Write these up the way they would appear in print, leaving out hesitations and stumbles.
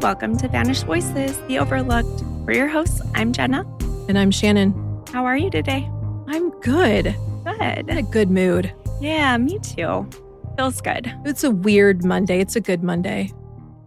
welcome to Vanished Voices, the Overlooked. We're your hosts. I'm Jenna. And I'm Shannon. How are you today? I'm good. Good. In a good mood. Yeah, me too. Feels good. It's a weird Monday. It's a good Monday.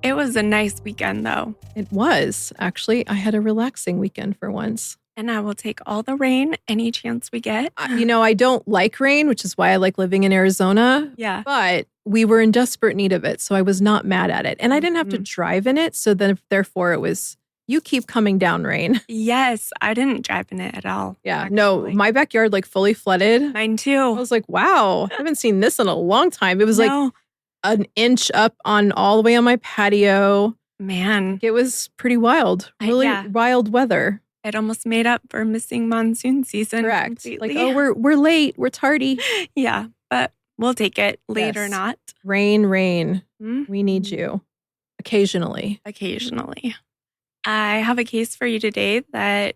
It was a nice weekend, though. It was. Actually, I had a relaxing weekend for once. And I will take all the rain any chance we get. I don't like rain, which is why I like living in Arizona. Yeah. But we were in desperate need of it, so I was not mad at it. And I didn't have to drive in it, so then therefore it was, you keep coming down, rain. Yes, I didn't drive in it at all. Yeah, actually. No, my backyard fully flooded. Mine too. I was like, wow, I haven't seen this in a long time. It was an inch up on all the way on my patio. Man. It was pretty wild. Really wild weather. It almost made up for missing monsoon season. Correct. Completely. We're late. We're tardy. Yeah, but we'll take it, late or not. Rain. Mm-hmm. We need you. Occasionally. I have a case for you today that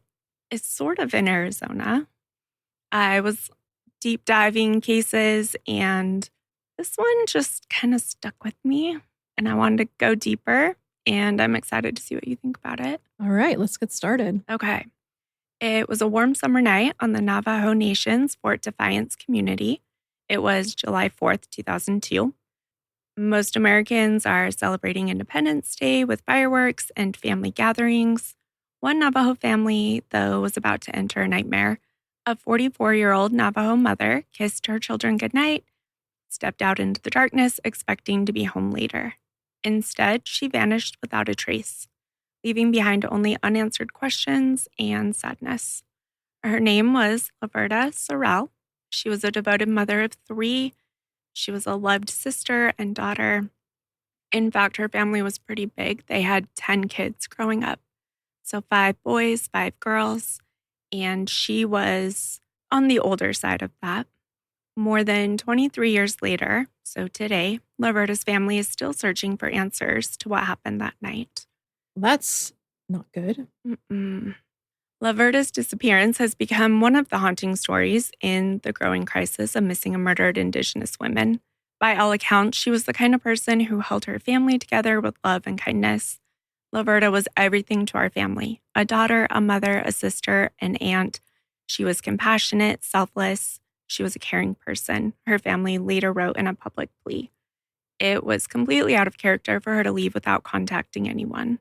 is sort of in Arizona. I was deep diving cases and this one just kind of stuck with me and I wanted to go deeper and I'm excited to see what you think about it. All right, let's get started. Okay. It was a warm summer night on the Navajo Nation's Fort Defiance community. It was July 4th, 2002. Most Americans are celebrating Independence Day with fireworks and family gatherings. One Navajo family, though, was about to enter a nightmare. A 44-year-old Navajo mother kissed her children goodnight, stepped out into the darkness, expecting to be home later. Instead, she vanished without a trace, leaving behind only unanswered questions and sadness. Her name was Laverda Sorrell. She was a devoted mother of 3. She was a loved sister and daughter. In fact, her family was pretty big. They had 10 kids growing up. So 5 boys, 5 girls. And she was on the older side of that. More than 23 years later, so today, Laverda's family is still searching for answers to what happened that night. That's not good. Laverda's disappearance has become one of the haunting stories in the growing crisis of missing and murdered Indigenous women. By all accounts, she was the kind of person who held her family together with love and kindness. Laverda was everything to our family: a daughter, a mother, a sister, an aunt. She was compassionate, selfless. She was a caring person, her family later wrote in a public plea. It was completely out of character for her to leave without contacting anyone.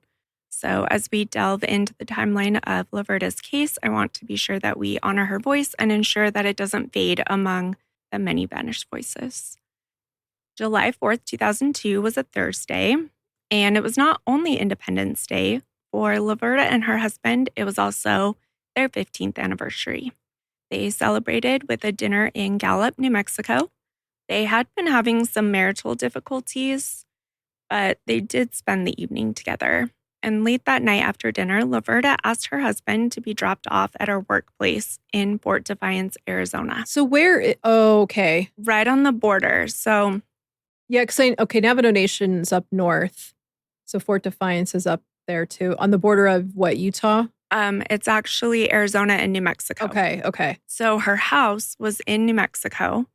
So as we delve into the timeline of Laverda's case, I want to be sure that we honor her voice and ensure that it doesn't fade among the many vanished voices. July 4th, 2002 was a Thursday, and it was not only Independence Day. For Laverda and her husband, it was also their 15th anniversary. They celebrated with a dinner in Gallup, New Mexico. They had been having some marital difficulties, but they did spend the evening together. And late that night after dinner, Laverda asked her husband to be dropped off at her workplace in Fort Defiance, Arizona. So where? Oh, okay. Right on the border. So yeah, because Navajo Nation's up north. So Fort Defiance is up there too, on the border of what, Utah? It's actually Arizona and New Mexico. Okay. So her house was in New Mexico.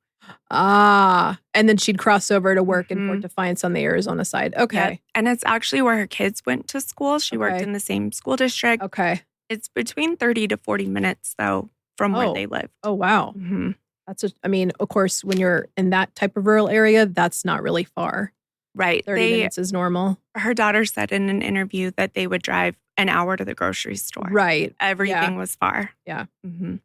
And then she'd cross over to work in Fort Defiance on the Arizona side. Okay. Yep. And it's actually where her kids went to school. She worked in the same school district. Okay. It's between 30 to 40 minutes, though, from where they lived. Oh, wow. Mm-hmm. Of course, when you're in that type of rural area, that's not really far. Right. 30 minutes is normal. Her daughter said in an interview that they would drive an hour to the grocery store. Right. Everything was far. Yeah. Mm-hmm.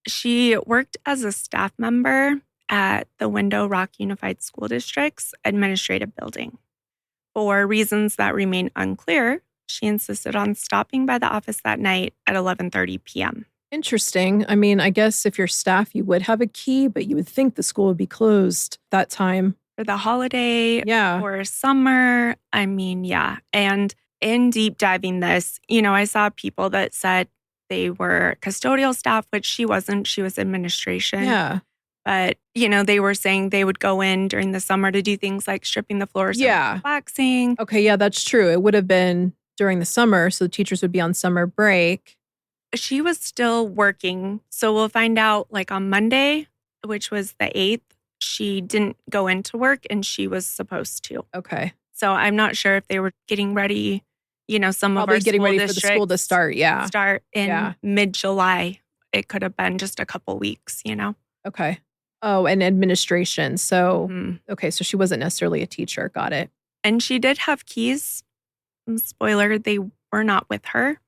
She worked as a staff member at the Window Rock Unified School District's administrative building. For reasons that remain unclear, she insisted on stopping by the office that night at 11:30 p.m. Interesting. I guess if you're staff, you would have a key, but you would think the school would be closed that time. For the holiday, or summer. Yeah. And in deep diving this, I saw people that said they were custodial staff, which she wasn't. She was administration. Yeah. But, they were saying they would go in during the summer to do things like stripping the floors and waxing. Okay, yeah, that's true. It would have been during the summer, so the teachers would be on summer break. She was still working. So we'll find out on Monday, which was the 8th, she didn't go into work and she was supposed to. Okay. So I'm not sure if they were getting ready, some of Probably our getting school ready for the school to districts start. Yeah. start in Yeah. mid-July. It could have been just a couple weeks, Okay. Oh, and administration. So, Mhm. okay. So she wasn't necessarily a teacher. Got it. And she did have keys. Spoiler, they were not with her,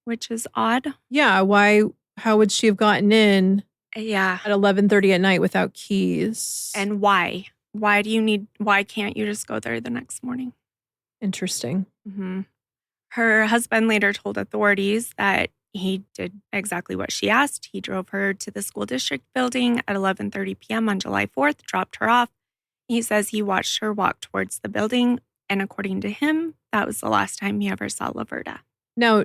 which is odd. Yeah. Why? How would she have gotten in Yeah. at 11:30 at night without keys? And why? Why can't you just go there the next morning? Interesting. Mm-hmm. Her husband later told authorities that he did exactly what she asked. He drove her to the school district building at 11:30 p.m. on July 4th, dropped her off. He says he watched her walk towards the building, and according to him, that was the last time he ever saw Laverda. Now,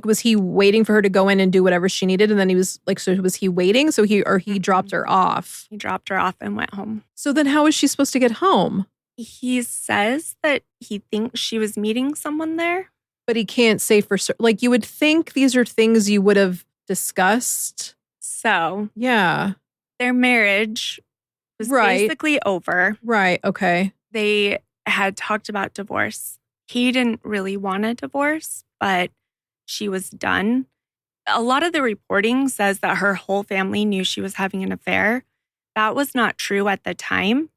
was he waiting for her to go in and do whatever she needed? And then he was like, so was he waiting? So he dropped her off. He dropped her off and went home. So then how was she supposed to get home? He says that he thinks she was meeting someone there. But he can't say for certain. Like, you would think these are things you would have discussed. So, yeah. Their marriage was basically over. Right. Okay. They had talked about divorce. He didn't really want a divorce, but she was done. A lot of the reporting says that her whole family knew she was having an affair. That was not true at the time.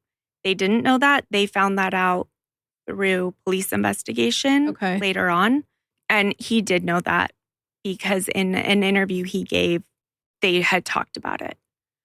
They didn't know that. They found that out through police investigation later on. And he did know that because in an interview he gave, they had talked about it.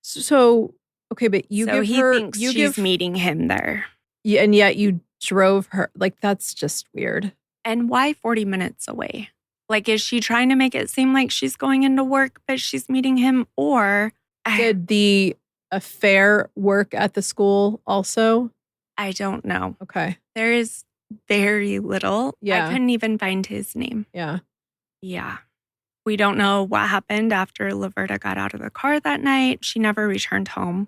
So, okay, but he thinks she's meeting him there. Yeah, and yet you drove her. Like, that's just weird. And why 40 minutes away? Like, is she trying to make it seem like she's going into work, but she's meeting him? Or did the affair work at the school also? I don't know. Okay. There is very little. Yeah. I couldn't even find his name. Yeah. Yeah. We don't know what happened after Laverda got out of the car that night. She never returned home.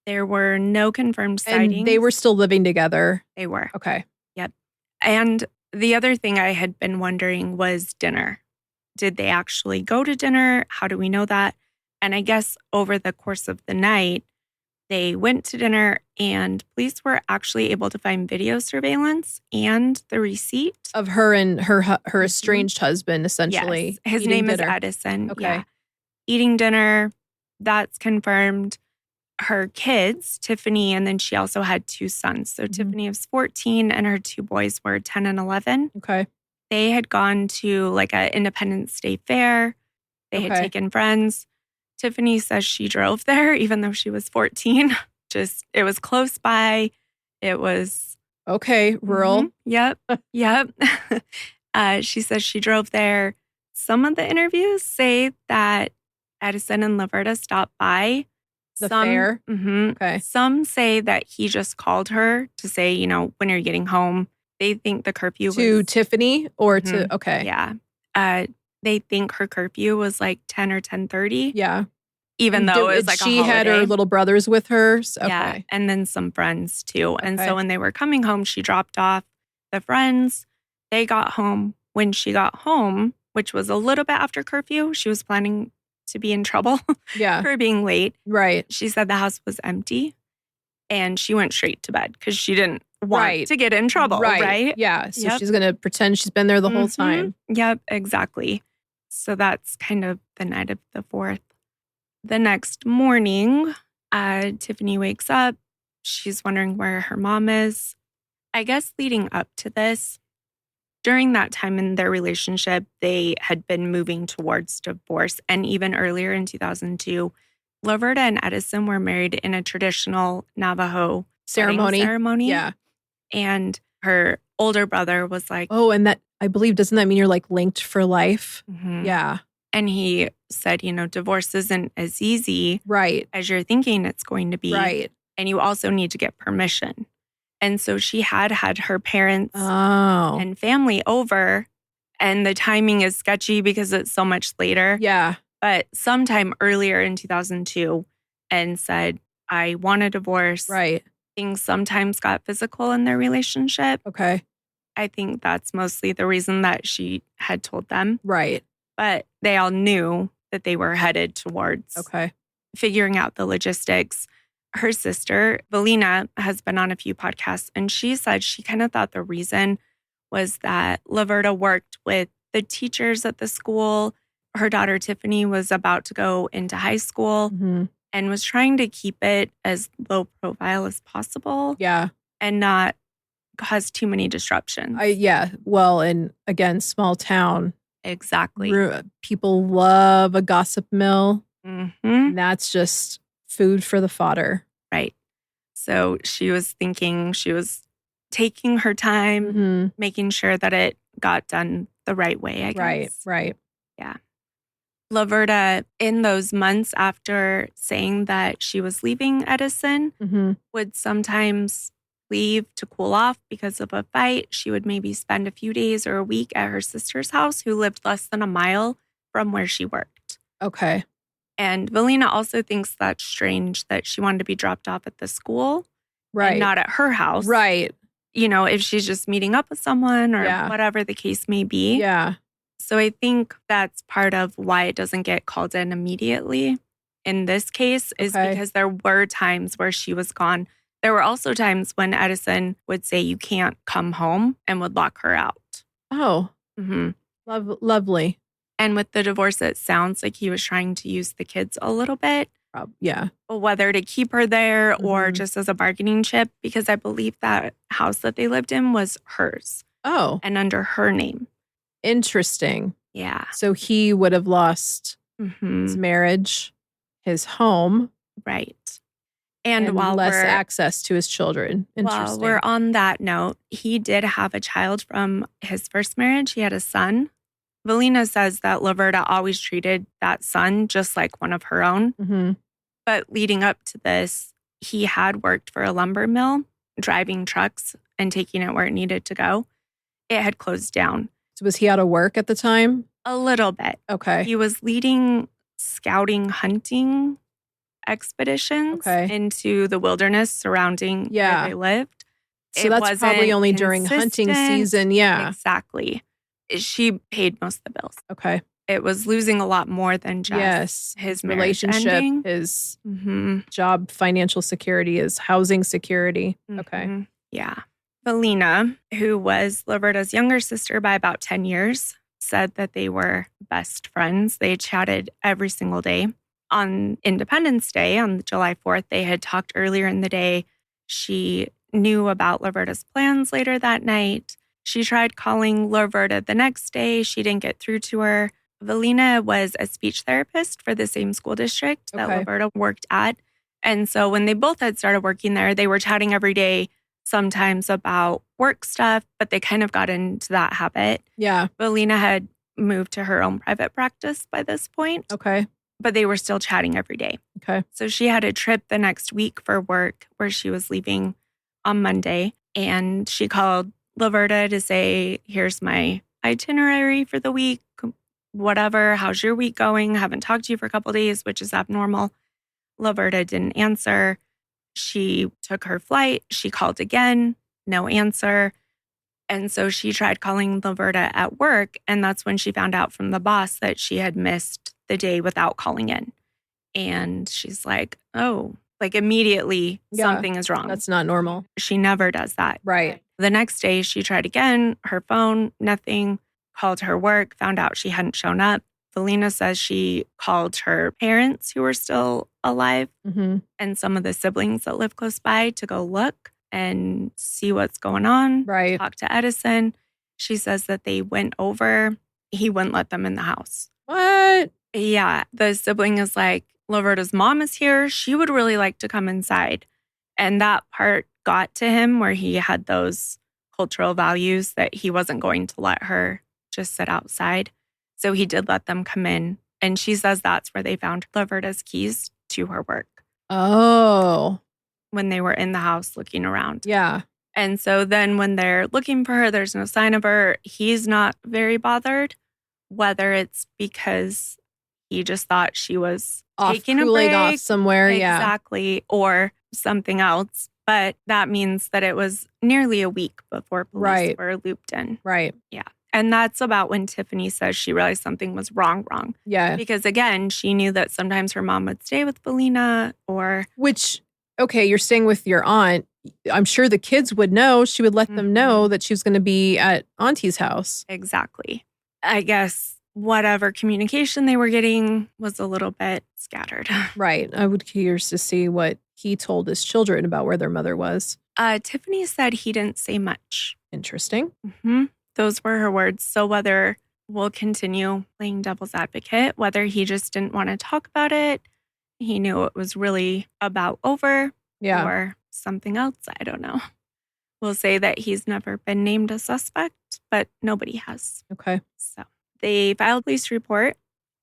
There were no confirmed sightings. And they were still living together? They were. Okay. Yep. And the other thing I had been wondering was dinner. Did they actually go to dinner? How do we know that? And I guess over the course of the night, they went to dinner and police were actually able to find video surveillance and the receipt of her and her estranged husband, essentially. Yes. His name is Edison. Okay. Yeah. Eating dinner. That's confirmed. Her kids, Tiffany, and then she also had 2 sons. So Tiffany was 14 and her 2 boys were 10 and 11. Okay. They had gone to like an Independence Day fair. They had taken friends. Tiffany says she drove there, even though she was 14. It was close by. It was... Okay, rural. Yep. She says she drove there. Some of the interviews say that Edison and Laverda stopped by. The fair? Okay. Some say that he just called her to say, when are you getting home? They think the curfew to Tiffany or to... Okay. Yeah. They think her curfew was like 10 or 10:30. Yeah. Even though it was like she had her little brothers with her. So, yeah. And then some friends too. And so when they were coming home, she dropped off the friends. They got home. When she got home, which was a little bit after curfew, she was planning to be in trouble for being late. Right. She said the house was empty and she went straight to bed because she didn't want to get in trouble. Right. Yeah. So she's going to pretend she's been there the whole time. Yep, exactly. So that's kind of the night of the 4th. The next morning, Tiffany wakes up. She's wondering where her mom is. I guess leading up to this, during that time in their relationship, they had been moving towards divorce. And even earlier in 2002, Laverda and Edison were married in a traditional Navajo ceremony. Yeah. And her older brother was like... Oh, and that, I believe, doesn't that mean you're like linked for life? Yeah. And he said, divorce isn't as easy as you're thinking it's going to be. Right. And you also need to get permission. And so she had her parents and family over. And the timing is sketchy because it's so much later. Yeah. But sometime earlier in 2002 and said, I want a divorce. Right. Things sometimes got physical in their relationship. Okay. I think that's mostly the reason that she had told them. Right. But they all knew that they were headed towards figuring out the logistics. Her sister, Valina, has been on a few podcasts, and she said she kind of thought the reason was that Laverda worked with the teachers at the school. Her daughter, Tiffany, was about to go into high school and was trying to keep it as low profile as possible. Yeah. And not cause too many disruptions. Well, and again, small town. Exactly. People love a gossip mill. And that's just food for the fodder. Right. So she was thinking she was taking her time, making sure that it got done the right way, I guess. Right. Yeah. Laverda, in those months after saying that she was leaving Edison, would sometimes leave to cool off because of a fight. She would maybe spend a few days or a week at her sister's house, who lived less than a mile from where she worked. Okay. And Valina also thinks that's strange that she wanted to be dropped off at the school and not at her house. Right. You know, if she's just meeting up with someone or whatever the case may be. Yeah. So I think that's part of why it doesn't get called in immediately in this case is because there were times where she was gone. There were also times when Edison would say, you can't come home, and would lock her out. Oh. Lovely. And with the divorce, it sounds like he was trying to use the kids a little bit. Yeah. Whether to keep her there or just as a bargaining chip, because I believe that house that they lived in was hers. Oh. And under her name. Interesting. Yeah. So he would have lost his marriage, his home. Right. And while less access to his children. While we're on that note, he did have a child from his first marriage. He had a son. Valina says that Laverda always treated that son just like one of her own. But leading up to this, he had worked for a lumber mill, driving trucks and taking it where it needed to go. It had closed down. So was he out of work at the time? A little bit. Okay. He was leading scouting hunting expeditions into the wilderness surrounding where they lived. So that's probably only during hunting season. Yeah. Exactly. She paid most of the bills. Okay. It was losing a lot more than just his relationship, ending. his job, financial security, his housing security. Okay. Yeah. Valina, who was Laverda's younger sister by about 10 years, said that they were best friends. They chatted every single day. On Independence Day, on July 4th, they had talked earlier in the day. She knew about Laverda's plans later that night. She tried calling Laverda the next day. She didn't get through to her. Valina was a speech therapist for the same school district that Laverda worked at. And so when they both had started working there, they were chatting every day, sometimes about work stuff, but they kind of got into that habit. Yeah. Valina had moved to her own private practice by this point. Okay. But they were still chatting every day. Okay. So she had a trip the next week for work where she was leaving on Monday. And she called Laverda to say, here's my itinerary for the week. Whatever. How's your week going? Haven't talked to you for a couple of days, which is abnormal. Laverda didn't answer. She took her flight. She called again. No answer. And so she tried calling Laverda at work. And that's when she found out from the boss that she had missed the day without calling in. And she's like, oh, like immediately something is wrong. That's not normal. She never does that. Right. The next day she tried again, her phone, nothing, called her work, found out she hadn't shown up. Valina says she called her parents who were still alive and some of the siblings that live close by to go look and see what's going on. Right. Talk to Edison. She says that they went over. He wouldn't let them in the house. What? Yeah. The sibling is like, Laverda's mom is here. She would really like to come inside. And that part got to him where he had those cultural values that he wasn't going to let her just sit outside. So he did let them come in. And she says that's where they found Laverda's keys to her work. Oh. When they were in the house looking around. Yeah. And so then when they're looking for her, there's no sign of her. He's not very bothered, whether it's because he just thought she was taking a break. Off somewhere. Exactly. Or something else. But that means that it was nearly a week before police were looped in. Right. Yeah. And that's about when Tiffany says she realized something was wrong. Yeah. Because again, she knew that sometimes her mom would stay with Valina or... Which okay, you're staying with your aunt. I'm sure the kids would know. She would let them know that she was going to be at Auntie's house. Exactly. I guess whatever communication they were getting was a little bit scattered. Right. I would be curious to see what he told his children about where their mother was. Tiffany said he didn't say much. Interesting. Those were her words. So whether we'll continue playing devil's advocate, whether he just didn't want to talk about it, he knew it was really about over, or something else, I don't know. We'll say that he's never been named a suspect, but nobody has. Okay. So they filed a police report,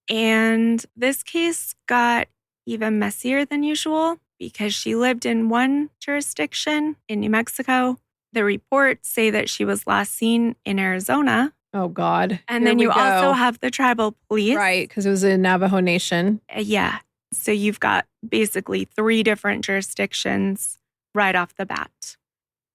and this case got even messier than usual because she lived in one jurisdiction in New Mexico. The reports say that she was last seen in Arizona. Oh, God. And then you also have the tribal police. Right, because it was in Navajo Nation. Yeah. So you've got basically 3 different jurisdictions right off the bat.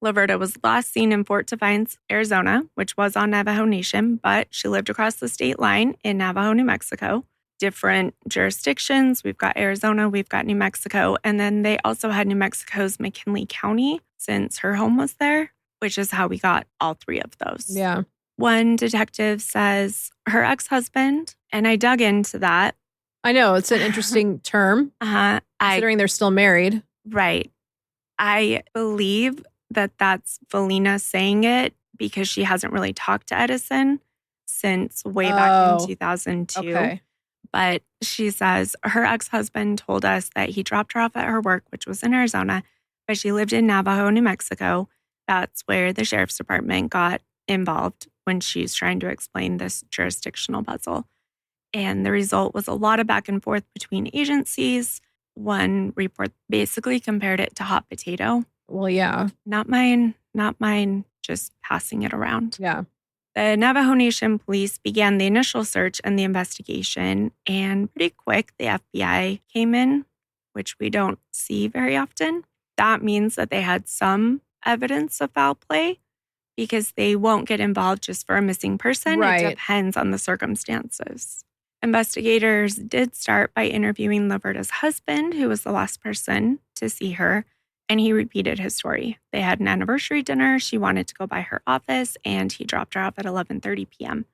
Laverda was last seen in Fort Defiance, Arizona, which was on Navajo Nation, but she lived across the state line in Navajo, New Mexico. Different jurisdictions. We've got Arizona, we've got New Mexico, and then they also had New Mexico's McKinley County since her home was there, which is how we got all 3 of those. Yeah. One detective says her ex-husband, and I dug into that. I know, it's an interesting term, considering they're still married. Right. I believe that that's Valina saying it because she hasn't really talked to Edison since way back in 2002. Okay. But she says her ex-husband told us that he dropped her off at her work, which was in Arizona, but she lived in Navajo, New Mexico. That's where the sheriff's department got involved when she's trying to explain this jurisdictional puzzle. And the result was a lot of back and forth between agencies. One report basically compared it to hot potato. Well, yeah. Not mine, just passing it around. Yeah. The Navajo Nation police began the initial search and the investigation, and pretty quick, the FBI came in, which we don't see very often. That means that they had some evidence of foul play because they won't get involved just for a missing person. Right. It depends on the circumstances. Investigators did start by interviewing Laverda's husband, who was the last person to see her, and he repeated his story. They had an anniversary dinner. She wanted to go by her office, and he dropped her off at 11:30 p.m.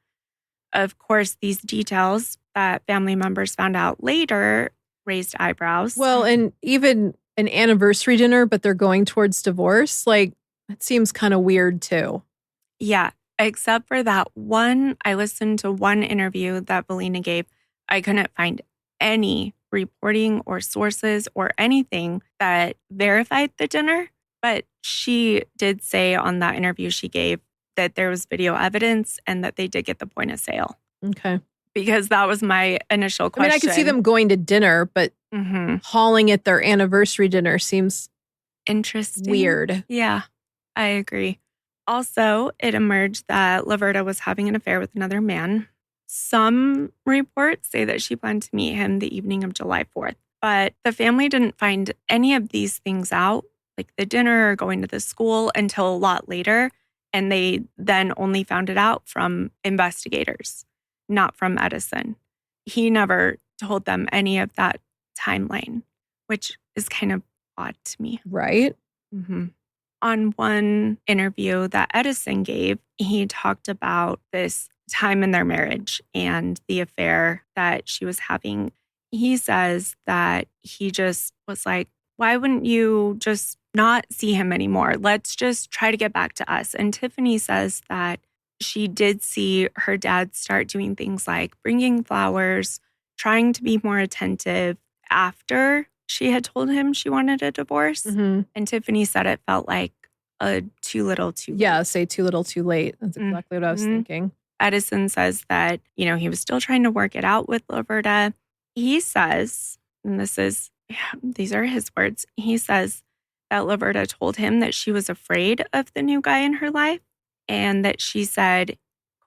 Of course, these details that family members found out later raised eyebrows. Well, and even an anniversary dinner, but they're going towards divorce, like, that seems kind of weird too. Yeah, except for that one. I listened to one interview that Valina gave. I couldn't find any reporting or sources or anything that verified the dinner. But she did say on that interview she gave that there was video evidence and that they did get the point of sale. Okay. Because that was my initial question. I mean, I could see them going to dinner, but hauling at their anniversary dinner seems interesting. Weird. Yeah, I agree. Also, it emerged that Laverda was having an affair with another man. Some reports say that she planned to meet him the evening of July 4th, but the family didn't find any of these things out, like the dinner or going to the school, until a lot later. And they then only found it out from investigators, not from Edison. He never told them any of that timeline, which is kind of odd to me. Right. On one interview that Edison gave, he talked about this time in their marriage and the affair that she was having. He says that he just was like, why wouldn't you just not see him anymore? Let's just try to get back to us. And Tiffany says that she did see her dad start doing things like bringing flowers, trying to be more attentive after she had told him she wanted a divorce. And Tiffany said it felt like a too little too late. Yeah, say too little too late. That's exactly what I was thinking. Edison says that, he was still trying to work it out with Laverda. He says, and these are his words, he says that Laverda told him that she was afraid of the new guy in her life and that she said,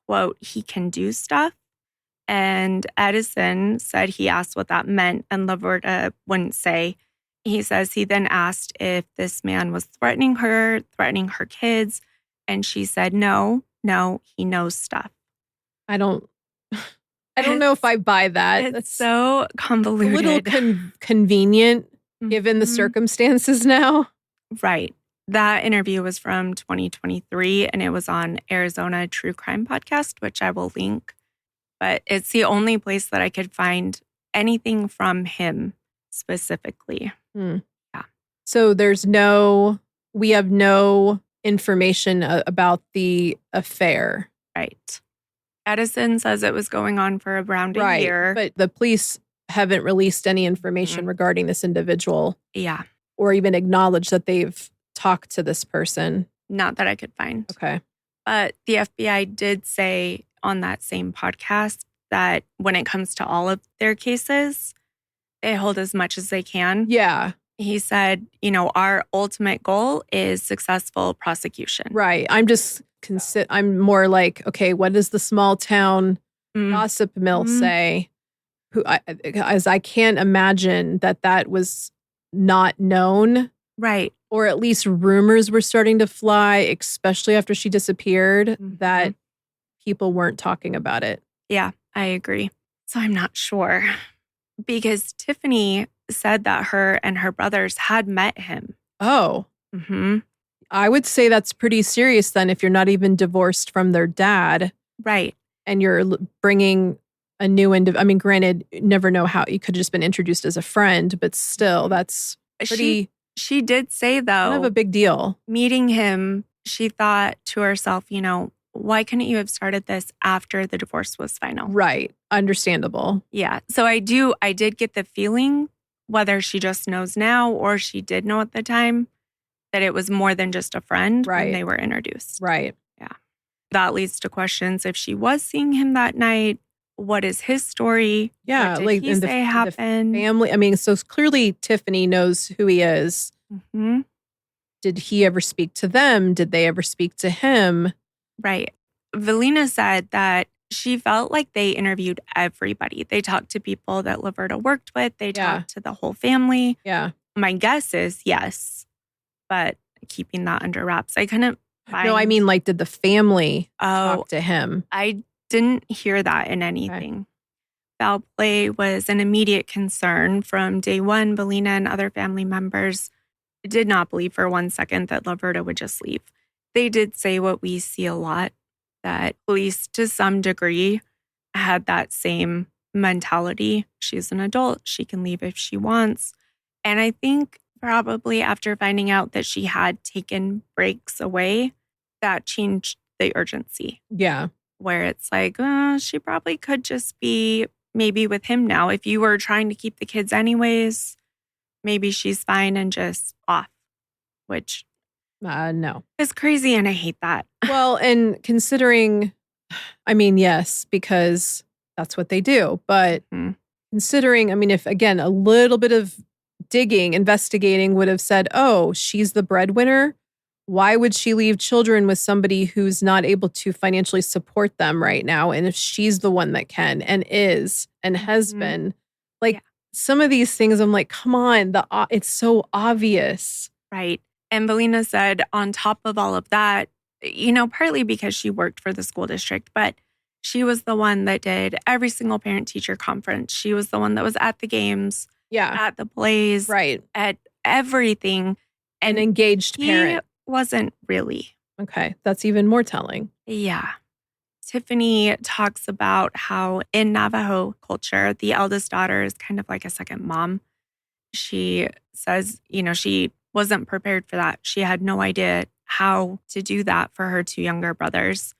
quote, he can do stuff. And Edison said he asked what that meant, and Laverda wouldn't say. He says he then asked if this man was threatening her kids, and she said, no, he knows stuff. I don't know if I buy that. It's so convoluted. A little convenient. given the Mhm. circumstances now. Right. That interview was from 2023 and it was on Arizona True Crime Podcast, which I will link. But it's the only place that I could find anything from him specifically. Hmm. Yeah. So we have no information about the affair. Right. Edison says it was going on for around a Right. year. But the police haven't released any information Mhm. regarding this individual Yeah. or even acknowledged that they've talked to this person. Not that I could find. Okay. But the FBI did say on that same podcast that when it comes to all of their cases, they hold as much as they can. Yeah. He said, our ultimate goal is successful prosecution. Right. I'm more like, okay, what does the small town gossip mill say? As I can't imagine that was not known. Right. Or at least rumors were starting to fly, especially after she disappeared, that people weren't talking about it. Yeah, I agree. So I'm not sure because Tiffany said that her and her brothers had met him. Oh. Mm-hmm. I would say that's pretty serious then if you're not even divorced from their dad. Right. And you're bringing a new granted, you never know how you could have just been introduced as a friend, but still, that's pretty. She did say, though, kind of a big deal. Meeting him, she thought to herself, why couldn't you have started this after the divorce was final? Right. Understandable. Yeah. So I did get the feeling, whether she just knows now or she did know at the time, that it was more than just a friend when they were introduced. Right. Yeah. That leads to questions if she was seeing him that night. What is his story? Yeah, what did he say happened? The family. So clearly Tiffany knows who he is. Mm-hmm. Did he ever speak to them? Did they ever speak to him? Right. Velina said that she felt like they interviewed everybody. They talked to people that Laverda worked with. They talked to the whole family. Yeah. My guess is yes, but keeping that under wraps. I couldn't find... No, I mean, did the family talk to him? I didn't hear that in anything. Okay. Foul play was an immediate concern from day one. Velina and other family members did not believe for 1 second that Laverda would just leave. They did say what we see a lot, that police to some degree had that same mentality. She's an adult. She can leave if she wants. And I think probably after finding out that she had taken breaks away, that changed the urgency. Yeah. Where it's like, she probably could just be maybe with him now. If you were trying to keep the kids anyways, maybe she's fine and just off, which no. It's crazy and I hate that. Well, and considering, yes, because that's what they do. But considering, if again, a little bit of investigating would have said, oh, she's the breadwinner. Why would she leave children with somebody who's not able to financially support them right now? And if she's the one that can and is and has been, some of these things, I'm like, come on, it's so obvious. Right. And Velina said on top of all of that, partly because she worked for the school district, but she was the one that did every single parent-teacher conference. She was the one that was at the games, at the plays, at everything. An engaged parent. Wasn't really. Okay, that's even more telling. Yeah. Tiffany talks about how in Navajo culture, the eldest daughter is kind of like a second mom. She says, she wasn't prepared for that. She had no idea how to do that for her two younger brothers.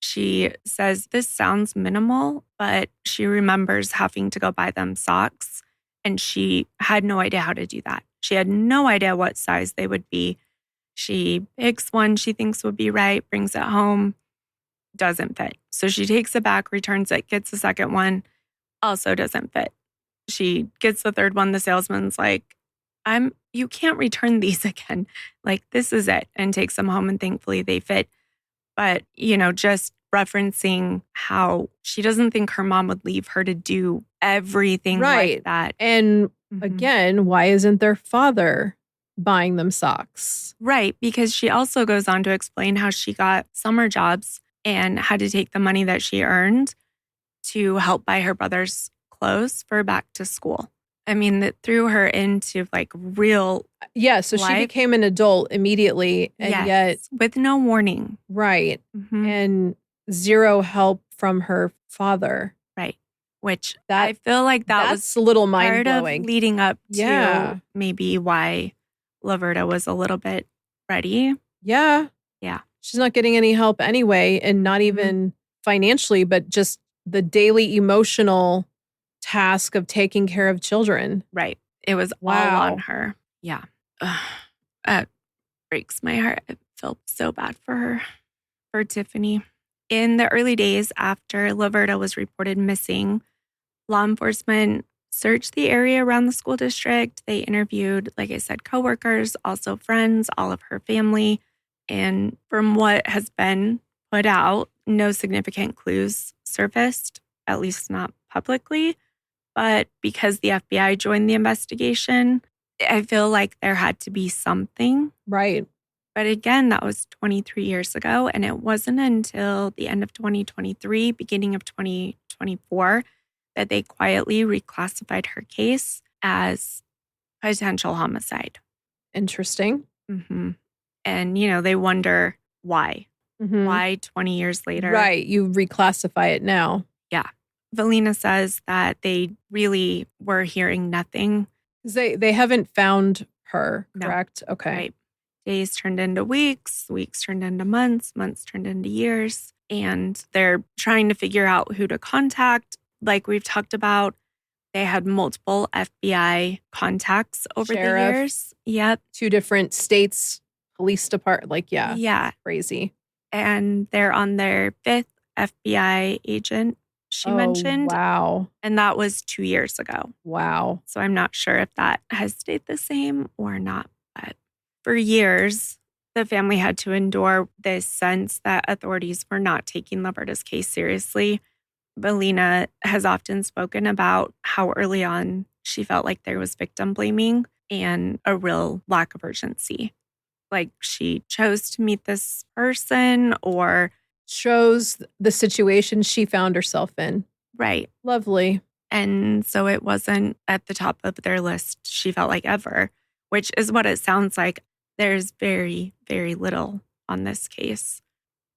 She says this sounds minimal, but she remembers having to go buy them socks, and she had no idea how to do that. She had no idea what size they would be. She picks one she thinks would be right, brings it home, doesn't fit. So she takes it back, returns it, gets the second one, also doesn't fit. She gets the third one. The salesman's like, you can't return these again. This is it. And takes them home and thankfully they fit. But, just referencing how she doesn't think her mom would leave her to do everything like that. And again, why isn't their father buying them socks? Right. Because she also goes on to explain how she got summer jobs and had to take the money that she earned to help buy her brother's clothes for back to school. I mean, that threw her into like real Yeah, so she life. became an adult immediately, and yet with no warning. right. Mhm. And zero help from her father. Right. Which That I feel like that was that's a little part of mind-blowing. leading up Yeah. to maybe why Laverda was a little bit ready. Yeah. Yeah. She's not getting any help anyway, and not even financially, but just the daily emotional task of taking care of children. Right. It was all on Wow. her. Yeah. Ugh. That breaks my heart. I felt so bad for her, for Tiffany. In the early days after Laverda was reported missing, law enforcement searched the area around the school district. They interviewed, like I said, coworkers, also friends, all of her family. And from what has been put out, no significant clues surfaced, at least not publicly. But because the FBI joined the investigation, I feel like there had to be something. Right. But again, that was 23 years ago. And it wasn't until the end of 2023, beginning of 2024, that they quietly reclassified her case as potential homicide. Interesting. Mm-hmm. And, they wonder why. Mhm. Why 20 years later? Right. You reclassify it now. Yeah. Valina says that they really were hearing nothing. They haven't found her, No. correct? Okay. Right. Days turned into weeks, weeks turned into months, months turned into years. And they're trying to figure out who to contact. Like we've talked about, they had multiple FBI contacts over the Sheriff. years. Yep. 2 different states, police department. Like, yeah. Yeah. Crazy. And they're on their 5th FBI agent, she mentioned. Wow. And that was 2 years ago. Wow. So I'm not sure if that has stayed the same or not. But for years, the family had to endure this sense that authorities were not taking Laverda's case seriously. Valina has often spoken about how early on she felt like there was victim blaming and a real lack of urgency. Like she chose to meet this person or Shows the situation she found herself in. right. Lovely. And so it wasn't at the top of their list, she felt like ever, which is what it sounds like. There's very, very little on this case.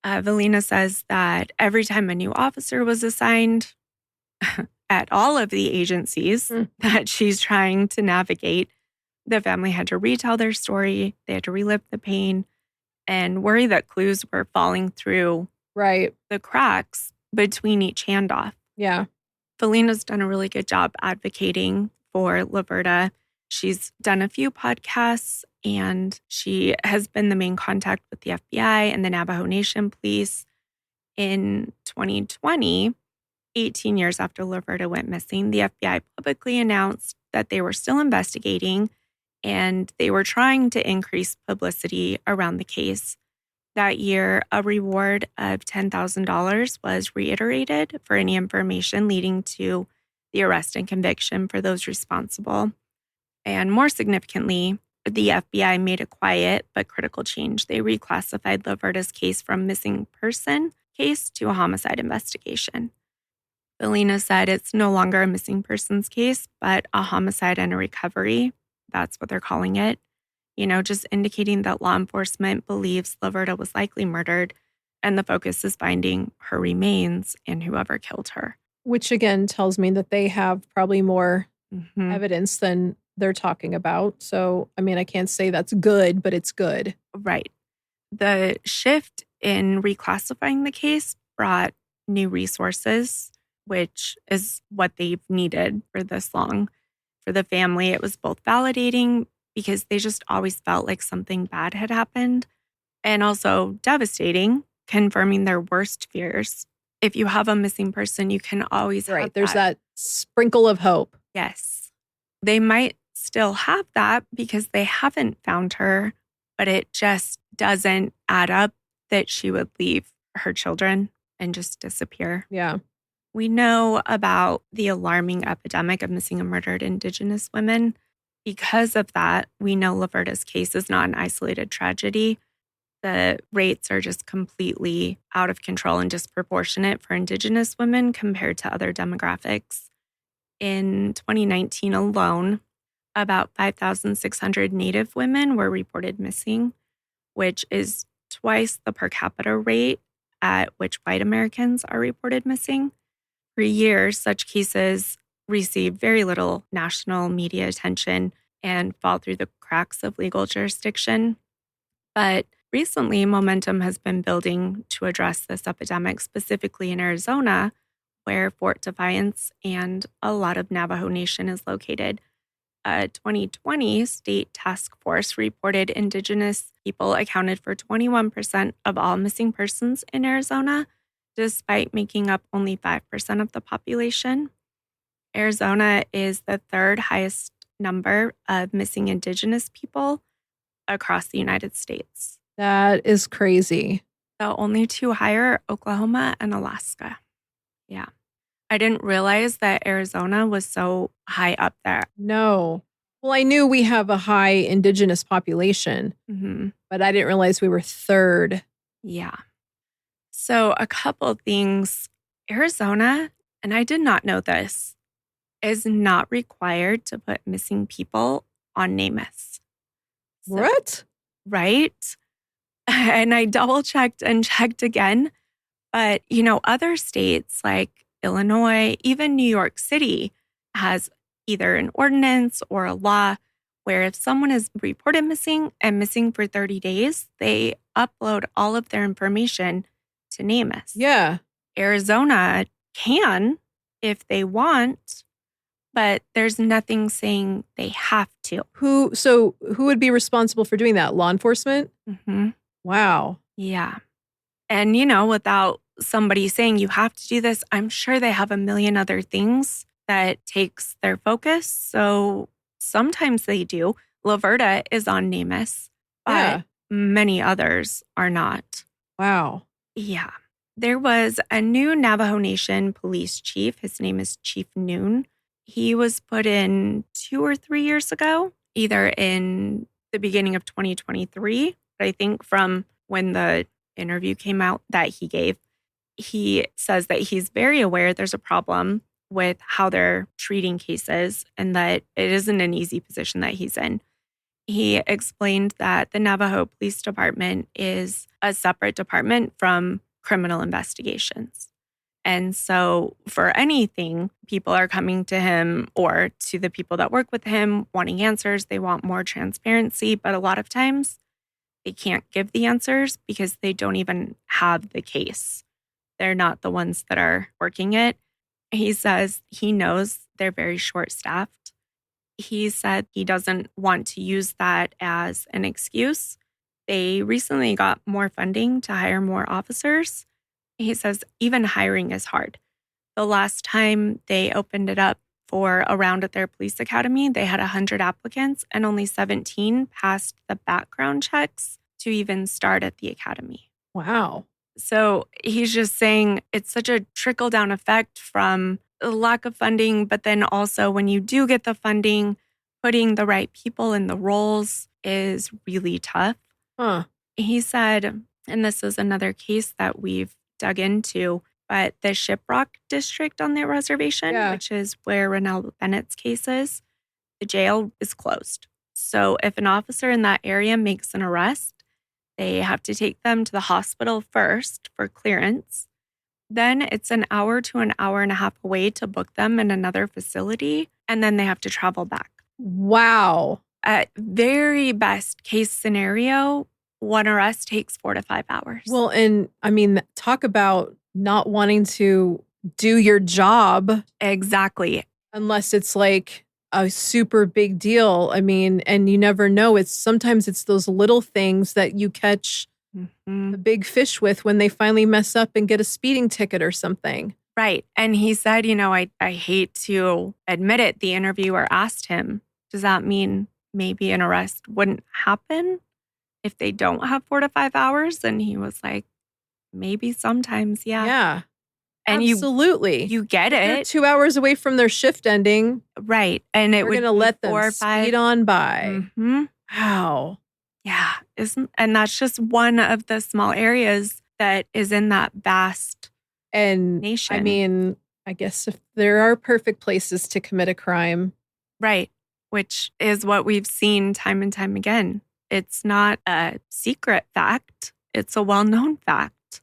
Valina says that every time a new officer was assigned at all of the agencies that she's trying to navigate, the family had to retell their story. They had to relive the pain and worry that clues were falling through Right. the cracks between each handoff. Yeah. Valina's done a really good job advocating for Laverda. She's done a few podcasts and she has been the main contact with the FBI and the Navajo Nation police. In 2020, 18 years after Laverda went missing, the FBI publicly announced that they were still investigating and they were trying to increase publicity around the case. That year, a reward of $10,000 was reiterated for any information leading to the arrest and conviction for those responsible. And more significantly, the FBI made a quiet but critical change. They reclassified Laverda's case from missing person case to a homicide investigation. Valina said it's no longer a missing persons case, but a homicide and a recovery. That's what they're calling it. Just indicating that law enforcement believes Laverda was likely murdered and the focus is finding her remains and whoever killed her. Which again tells me that they have probably more evidence than they're talking about. So, I mean, I can't say that's good, but it's good. Right. The shift in reclassifying the case brought new resources, which is what they've needed for this long. For the family, it was both validating because they just always felt like something bad had happened, and also devastating, confirming their worst fears. If you have a missing person, you can always have There's that sprinkle of hope. Yes. They might still have that because they haven't found her, but it just doesn't add up that she would leave her children and just disappear. Yeah. We know about the alarming epidemic of missing and murdered Indigenous women. Because of that, we know Laverda's case is not an isolated tragedy. The rates are just completely out of control and disproportionate for Indigenous women compared to other demographics. In 2019 alone, about 5,600 Native women were reported missing, which is twice the per capita rate at which white Americans are reported missing. For years, such cases receive very little national media attention and fall through the cracks of legal jurisdiction. But recently, momentum has been building to address this epidemic, specifically in Arizona, where Fort Defiance and a lot of Navajo Nation is located. A 2020 state task force reported Indigenous people accounted for 21% of all missing persons in Arizona, despite making up only 5% of the population. Arizona is the third highest number of missing Indigenous people across the United States. That is crazy. The only two higher are Oklahoma and Alaska. Yeah. I didn't realize that Arizona was so high up there. No. Well, I knew we have a high Indigenous population, but I didn't realize we were third. Yeah. So a couple things. Arizona, and I did not know this, is not required to put missing people on NamUs. What? Right? And I double checked and checked again. But, other states like Illinois, even New York City has either an ordinance or a law where if someone is reported missing and missing for 30 days, they upload all of their information to NamUs. Yeah. Arizona can if they want, but there's nothing saying they have to. Who would be responsible for doing that? Law enforcement? Mm-hmm. Wow. Yeah. And, without somebody saying you have to do this, I'm sure they have a million other things that takes their focus. So sometimes they do. Laverda is on NamUs, but many others are not. Wow. Yeah. There was a new Navajo Nation police chief. His name is Chief Noon. He was put in 2 or 3 years ago, either in the beginning of 2023, but I think from when the interview came out that he gave, he says that he's very aware there's a problem with how they're treating cases and that it isn't an easy position that he's in. He explained that the Navajo Police Department is a separate department from criminal investigations. And so for anything, people are coming to him or to the people that work with him wanting answers. They want more transparency, but a lot of times they can't give the answers because they don't even have the case. They're not the ones that are working it. He says he knows they're very short-staffed. He said he doesn't want to use that as an excuse. They recently got more funding to hire more officers. He says even hiring is hard. The last time they opened it up for a round at their police academy, they had 100 applicants and only 17 passed the background checks to even start at the academy. Wow. So he's just saying it's such a trickle-down effect from the lack of funding, but then also when you do get the funding, putting the right people in the roles is really tough. Huh. He said, and this is another case that we've dug into, but the Shiprock district on their reservation, which is where Rennell Bennett's case is, the jail is closed. So if an officer in that area makes an arrest, they have to take them to the hospital first for clearance. Then it's an hour to an hour and a half away to book them in another facility, and then they have to travel back. Wow. At very best case scenario, one arrest takes 4 to 5 hours. Well, and I mean, talk about not wanting to do your job. Exactly. Unless it's like a super big deal. I mean, and you never know. Sometimes it's those little things that you catch the big fish with when they finally mess up and get a speeding ticket or something. Right. And he said, I hate to admit it. The interviewer asked him, does that mean maybe an arrest wouldn't happen if they don't have 4 to 5 hours? And he was like, maybe sometimes, yeah. Yeah. And absolutely. You get it. They're 2 hours away from their shift ending. Right. And it We're would going to let them speed on by. Mm-hmm. Wow. Yeah. And that's just one of the small areas that is in that vast nation. I mean, I guess if there are perfect places to commit a crime. Right. Which is what we've seen time and time again. It's not a secret fact, it's a well known fact.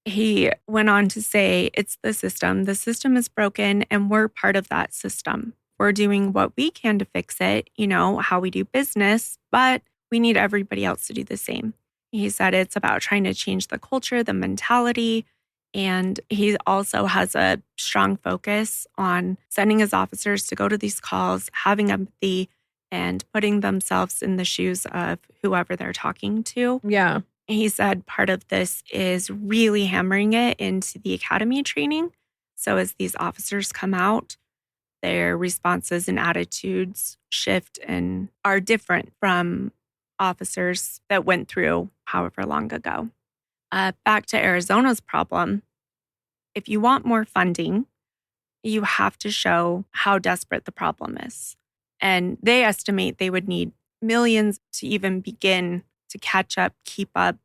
He went on to say, it's the system. The system is broken, and we're part of that system. We're doing what we can to fix it, how we do business, but we need everybody else to do the same. He said it's about trying to change the culture, the mentality. And he also has a strong focus on sending his officers to go to these calls, having empathy, and putting themselves in the shoes of whoever they're talking to. Yeah. He said part of this is really hammering it into the academy training. So as these officers come out, their responses and attitudes shift and are different from officers that went through however long ago. Back to Arizona's problem. If you want more funding, you have to show how desperate the problem is. And they estimate they would need millions to even begin to catch up, keep up,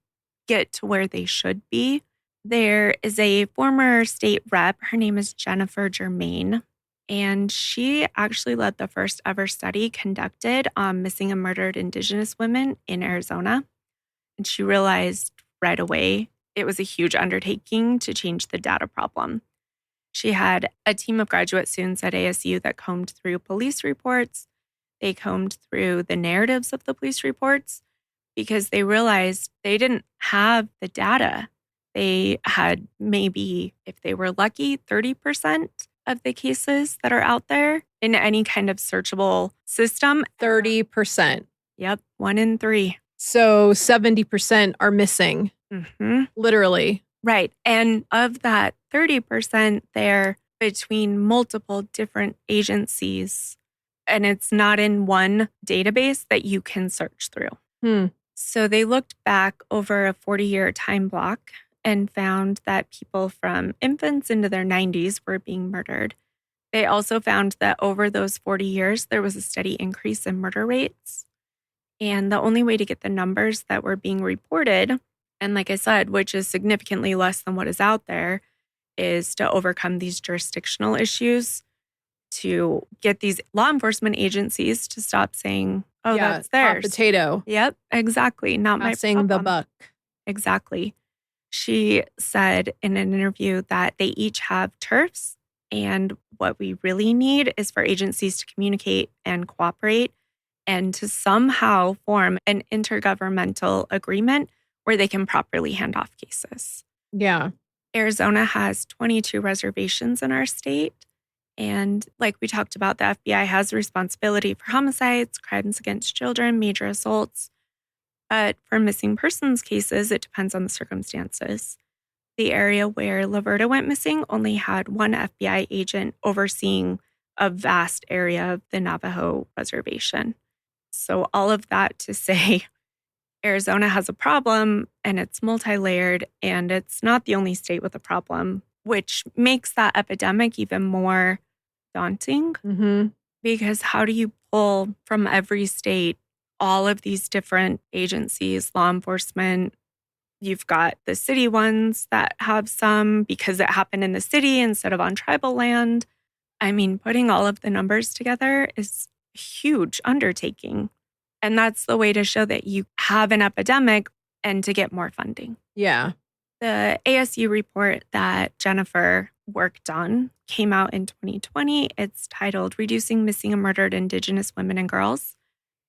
get to where they should be. There is a former state rep. Her name is Jennifer Germain, and she actually led the first ever study conducted on missing and murdered Indigenous women in Arizona. And she realized right away it was a huge undertaking to change the data problem. She had a team of graduate students at ASU that combed through police reports. They combed through the narratives of the police reports because they realized they didn't have the data. They had maybe, if they were lucky, 30% of the cases that are out there in any kind of searchable system. 30%. Yep, 1 in 3. So 70% are missing. Mm-hmm. Literally. Right. And of that 30%, they're between multiple different agencies. And it's not in one database that you can search through. So they looked back over a 40-year time block and found that people from infants into their 90s were being murdered. They also found that over those 40 years, there was a steady increase in murder rates. And the only way to get the numbers that were being reported, and like I said, which is significantly less than what is out there, is to overcome these jurisdictional issues, to get these law enforcement agencies to stop saying, oh, Yeah, that's theirs. hot potato. Yep, exactly. Not my Passing the buck. Exactly. She said in an interview that they each have turfs, and what we really need is for agencies to communicate and cooperate and to somehow form an intergovernmental agreement where they can properly hand off cases. Yeah. Arizona has 22 reservations in our state. And like we talked about, the FBI has responsibility for homicides, crimes against children, major assaults. But for missing persons cases, it depends on the circumstances. The area where Laverda went missing only had one FBI agent overseeing a vast area of the Navajo reservation. So all of that to say, Arizona has a problem and it's multi-layered, and it's not the only state with a problem, which makes that epidemic even more daunting. Mm-hmm. Because how do you pull from every state all of these different agencies, law enforcement? You've got the city ones that have some because it happened in the city instead of on tribal land. I mean, putting all of the numbers together is a huge undertaking. And that's the way to show that you have an epidemic and to get more funding. Yeah. The ASU report that Jennifer worked on came out in 2020. It's titled Reducing Missing and Murdered Indigenous Women and Girls,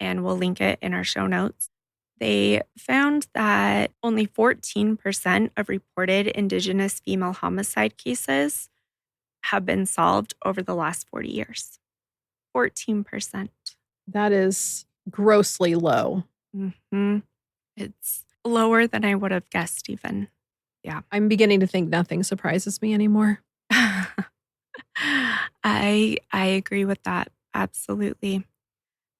and we'll link it in our show notes. They found that only 14% of reported Indigenous female homicide cases have been solved over the last 40 years. 14%. That is grossly low. Mm-hmm. It's lower than I would have guessed even. Yeah. I'm beginning to think nothing surprises me anymore. I agree with that. Absolutely.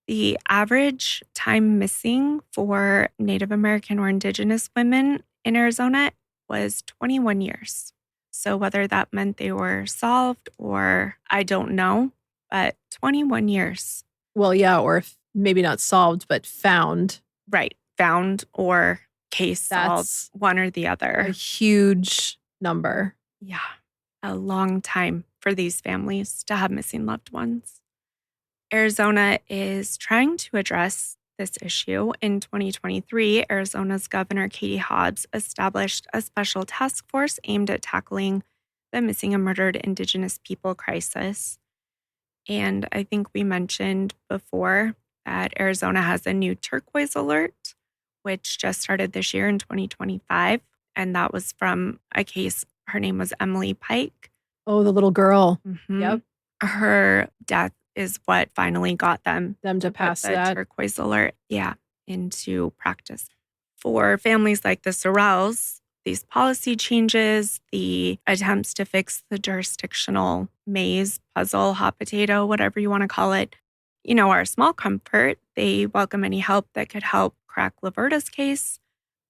The average time missing for Native American or Indigenous women in Arizona was 21 years. So whether that meant they were solved or I don't know, but 21 years. Well, yeah, or if maybe not solved, but found. Right. Found or case solved, one or the other. A huge number. Yeah. A long time. for these families to have missing loved ones. Arizona is trying to address this issue. In 2023, Arizona's Governor Katie Hobbs established a special task force aimed at tackling the missing and murdered Indigenous people crisis. And I think we mentioned before that Arizona has a new turquoise alert, which just started this year in 2025. And that was from a case. Her name was Emily Pike. Oh, the little girl. Yep. Her death is what finally got them to pass that turquoise alert, into practice. For families like the Sorrells, these policy changes, the attempts to fix the jurisdictional maze, puzzle, hot potato, whatever you want to call it, are a small comfort. They welcome any help that could help crack Laverda's case,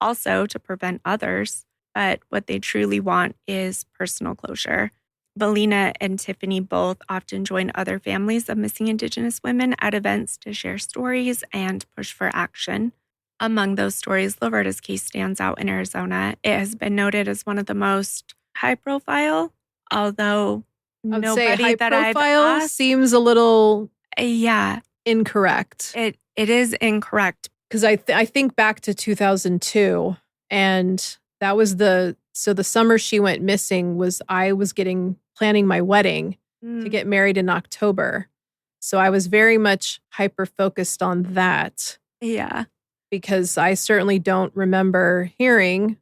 also to prevent others. But what they truly want is personal closure. Valina and Tiffany both often join other families of missing Indigenous women at events to share stories and push for action. Among those stories, Laverda's case stands out in Arizona. It has been noted as one of the most high profile, although nobody that I've asked seems a little incorrect. It is incorrect. Because I think back to 2002, and that was the summer she went missing I was planning my wedding to get married in October. So I was very much hyper-focused on that. Yeah. Because I certainly don't remember hearing,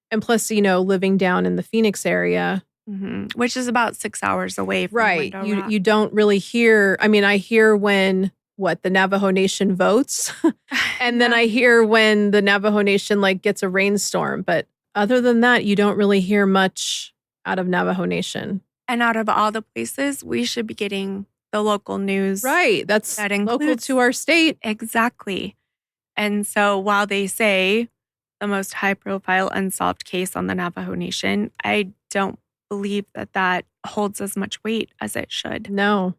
and plus, living down in the Phoenix area. Mm-hmm. Which is about 6 hours away from Window Rock. You don't really hear, I hear when the Navajo Nation votes, and then I hear when the Navajo Nation gets a rainstorm, but other than that, you don't really hear much out of Navajo Nation. And out of all the places, we should be getting the local news. Right. That local to our state. Exactly. And so while they say the most high-profile unsolved case on the Navajo Nation, I don't believe that holds as much weight as it should. No.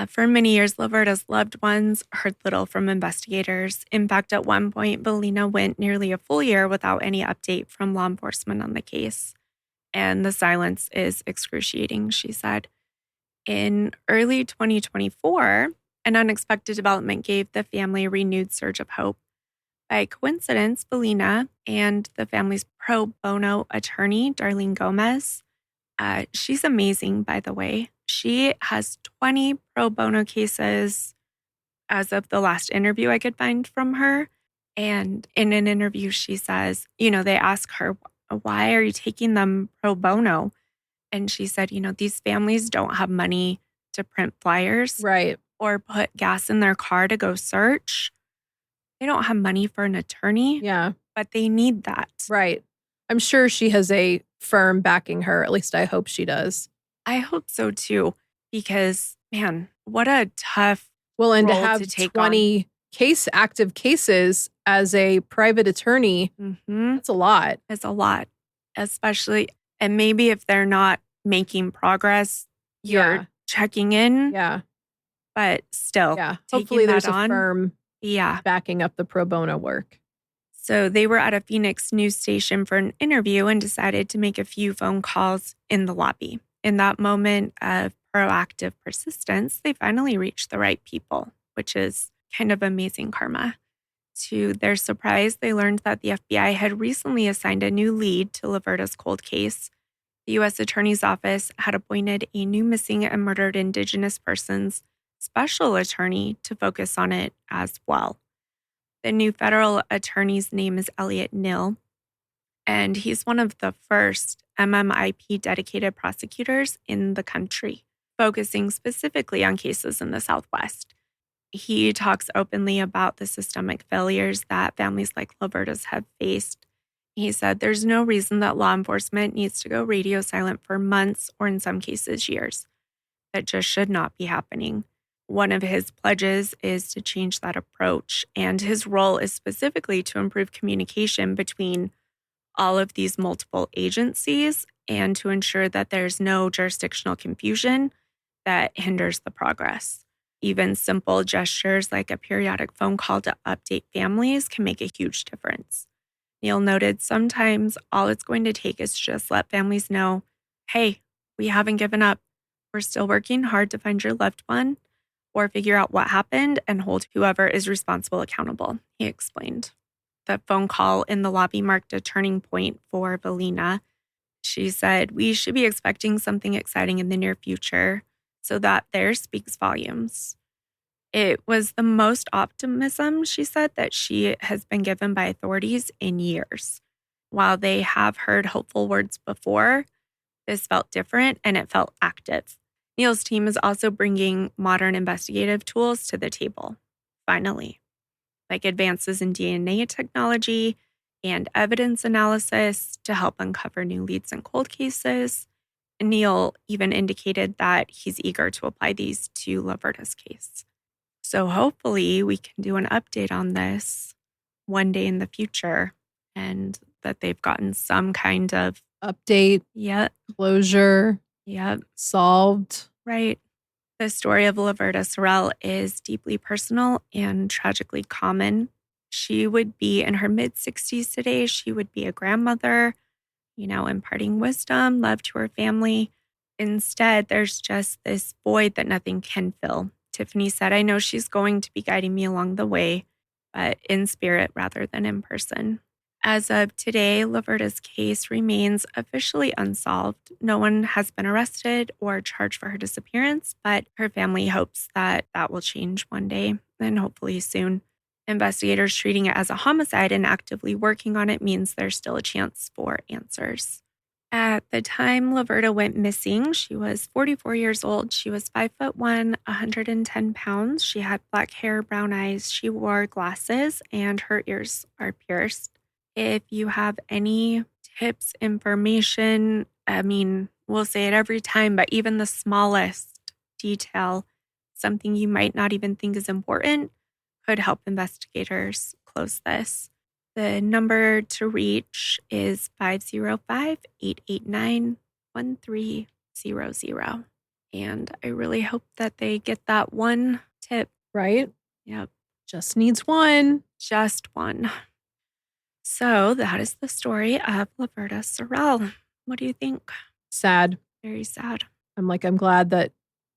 For many years, Laverda's loved ones heard little from investigators. In fact, at one point, Valina went nearly a full year without any update from law enforcement on the case. And the silence is excruciating, she said. In early 2024, an unexpected development gave the family a renewed surge of hope. By coincidence, Valina and the family's pro bono attorney, Darlene Gomez, she's amazing, by the way. She has 20 pro bono cases as of the last interview I could find from her. And in an interview, she says, they ask her, why are you taking them pro bono? And she said, these families don't have money to print flyers. Right. Or put gas in their car to go search. They don't have money for an attorney. Yeah. But they need that. Right. I'm sure she has a firm backing her. At least I hope she does. I hope so too. Because, man, what a tough and to role have to take 20 active cases as a private attorney, that's a lot. It's a lot. Especially, and maybe if they're not making progress, you're checking in. Yeah. But still, hopefully there's a firm backing up the pro bono work. So they were at a Phoenix news station for an interview and decided to make a few phone calls in the lobby. In that moment of proactive persistence, they finally reached the right people, which is kind of amazing karma. To their surprise, they learned that the FBI had recently assigned a new lead to Laverda's cold case. The U.S. Attorney's Office had appointed a new missing and murdered Indigenous persons special attorney to focus on it as well. The new federal attorney's name is Elliot Nill, and he's one of the first MMIP dedicated prosecutors in the country, focusing specifically on cases in the Southwest. He talks openly about the systemic failures that families like Laverda's have faced. He said there's no reason that law enforcement needs to go radio silent for months or in some cases years. That just should not be happening. One of his pledges is to change that approach, and his role is specifically to improve communication between all of these multiple agencies and to ensure that there's no jurisdictional confusion that hinders the progress. Even simple gestures like a periodic phone call to update families can make a huge difference. Neil noted sometimes all it's going to take is just let families know, hey, We haven't given up. We're still working hard to find your loved one or figure out what happened and hold whoever is responsible accountable, he explained. The phone call in the lobby marked a turning point for Valina. She said, "We should be expecting something exciting in the near future," so that there speaks volumes. It was the most optimism, she said, that she has been given by authorities in years. While they have heard hopeful words before, this felt different and it felt active. Neil's team is also bringing modern investigative tools to the table, finally, like advances in DNA technology and evidence analysis to help uncover new leads in cold cases. Neil even indicated that he's eager to apply these to Laverda's case. So hopefully we can do an update on this one day in the future and that they've gotten some kind of update, closure, solved. Right. The story of Laverda Sorrell is deeply personal and tragically common. She would be in her mid-60s today. She would be a grandmother, imparting wisdom, love to her family. Instead, there's just this void that nothing can fill. Tiffany said, "I know she's going to be guiding me along the way, but in spirit rather than in person." As of today, Laverda's case remains officially unsolved. No one has been arrested or charged for her disappearance, but her family hopes that that will change one day, and hopefully soon. Investigators treating it as a homicide and actively working on it means there's still a chance for answers. At the time Laverda went missing, she was 44 years old. She was 5'1", 110 pounds. She had black hair, brown eyes. She wore glasses, and her ears are pierced. If you have any tips, information, we'll say it every time, but even the smallest detail, something you might not even think is important, could help investigators close this. The number to reach is 505-889-1300. And I really hope that they get that one tip. Right? Yep. Just needs one. Just one. So that is the story of Laverda Sorrell. What do you think? Sad. Very sad. I'm glad that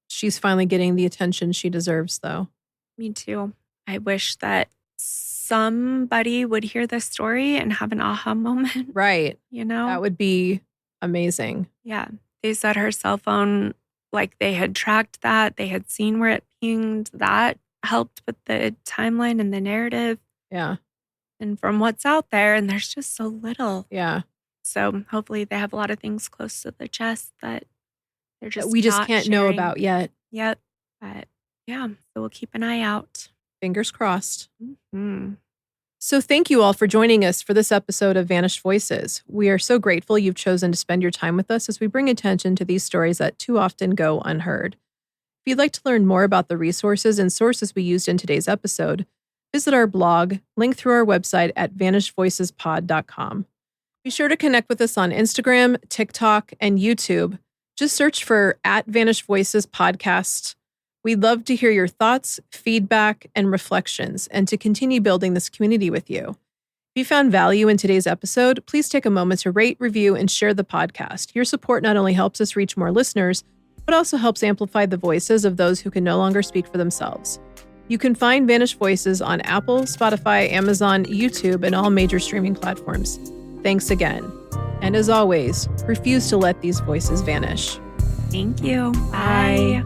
she's finally getting the attention she deserves, though. Me too. I wish that somebody would hear this story and have an aha moment. Right. That would be amazing. Yeah. They said her cell phone, they had tracked that. They had seen where it pinged. That helped with the timeline and the narrative. Yeah. And from what's out there, and there's just so little. Yeah. So hopefully they have a lot of things close to the chest that they're just we just can't sharing. know about yet. Yep. But yeah, so we'll keep an eye out. Fingers crossed. Mm-hmm. So thank you all for joining us for this episode of Vanished Voices. We are so grateful you've chosen to spend your time with us as we bring attention to these stories that too often go unheard. If you'd like to learn more about the resources and sources we used in today's episode, visit our blog, link through our website at vanishedvoicespod.com. Be sure to connect with us on Instagram, TikTok, and YouTube. Just search for @VanishedVoicesPodcast. We'd love to hear your thoughts, feedback, and reflections, and to continue building this community with you. If you found value in today's episode, please take a moment to rate, review, and share the podcast. Your support not only helps us reach more listeners, but also helps amplify the voices of those who can no longer speak for themselves. You can find Vanished Voices on Apple, Spotify, Amazon, YouTube, and all major streaming platforms. Thanks again. And as always, refuse to let these voices vanish. Thank you. Bye.